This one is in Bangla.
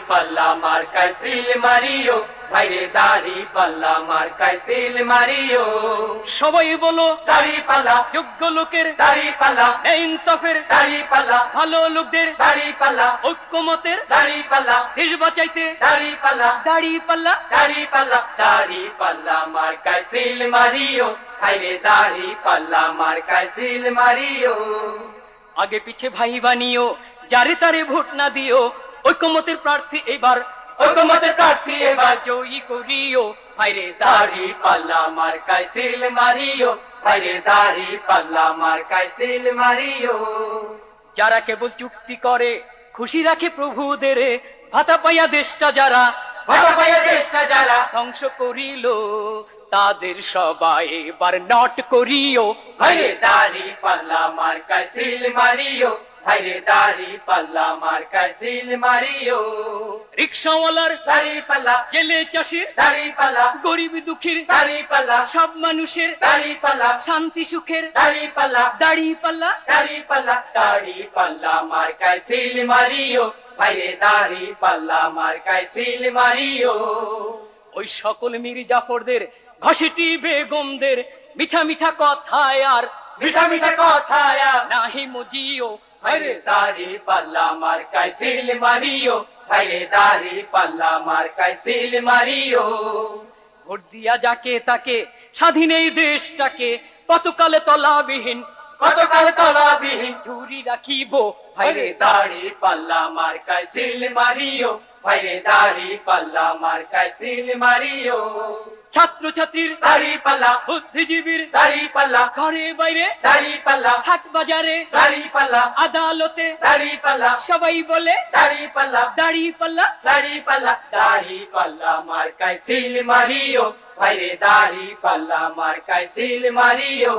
পাল্লা মার্কায় সিল মারিও, ভাইরে দাড়ি পাল্লা মার্কায় সিল মারিও। সবাই বলো দাড়ি পাল্লা, যোগ্য লোকের দাড়ি পাল্লা, ইনসাফের দাড়ি পাল্লা, ভালো লোকদের দাড়ি পাল্লা, ঐক্যমতের দাড়ি পাল্লা, দেশ বাঁচাইতে দাড়ি পাল্লা, দাড়ি পাল্লা। দাড়ি পাল্লা, দাড়ি পাল্লা মার্কায় সিল মারিও, ভাইরে দাড়ি পাল্লা মার্কায় সিল মারিও। আগে পিছে ভাই বানিও, যারে তারে ভোট না দিও, ঐক্যমতের প্রার্থী এবার, ঐক্যমতের প্রার্থী এবার জয়ী করিও, ভাইরে দাড়ি পাল্লা মার্কায় সিল মারিও, ভাইরে দাড়ি পাল্লা মার্কায় সিল মারিও। যারা কেবল চুক্তি করে খুশি রাখে প্রভুদের, ভাতা পাইয়া দেশটা যারা, ভাতা পাইয়া দেশটা যারা ধ্বংস করিল, তাদের সবাই এবার নট করিও, ভাইরে দাড়ি পাল্লা মার্কায় সিল মারিও, ভাইরে দাড়ি পাল্লা মার্কায় সিল মারিও। রিকশাওয়ালার দাড়ি পাল্লা, জেলে চাষির দাড়ি পাল্লা, গরিব দুঃখীর দাড়ি পাল্লা, সব মানুষের দাড়ি পাল্লা, শান্তি সুখের দাড়ি পাল্লা, দাড়ি পাল্লা। দাড়ি পাল্লা, দাড়ি পাল্লা মার্কায় সিল মারিও, ভাইরে দাড়ি পাল্লা মার্কায় সিল মারিও। ওই সকল মীর জাফরদের ঘষেটি বেগমদের মিঠা মিঠা কথায় আর মিঠা মিঠা কথায় নাহি মজিও, ভাইরে দাড়ি পাল্লা মার্কায় সিল মারিও, ভাইরে দাড়ি পাল্লা মার্কায় সিল মারিও। ভোট দিয়া যাকে তাকে স্বাধীন এই দেশটাকে কতকালে তলাবিহীন, কতকাল তলাবিহীন ঝুরি রাখিব, ভাইরে দাড়ি পাল্লা মার্কায় সিল মারিও, ভাইরে দাড়ি পাল্লা মার্কায় সিল মারিও। ছাত্র ছাত্রীর দাড়ি পাল্লা, বুদ্ধিজীবীর দাড়ি পাল্লা, ঘরে বাইরে দাড়ি পাল্লা, হাট বাজারে দাড়ি পাল্লা, আদালতে দাড়ি পাল্লা, সবাই বলে দাড়ি পাল্লা, দাড়ি পাল্লা। দাড়ি পাল্লা, দাড়ি পাল্লা মার্কায় সিল মারিও, ভাইরে দাড়ি পাল্লা মার্কায় সিল মারিও।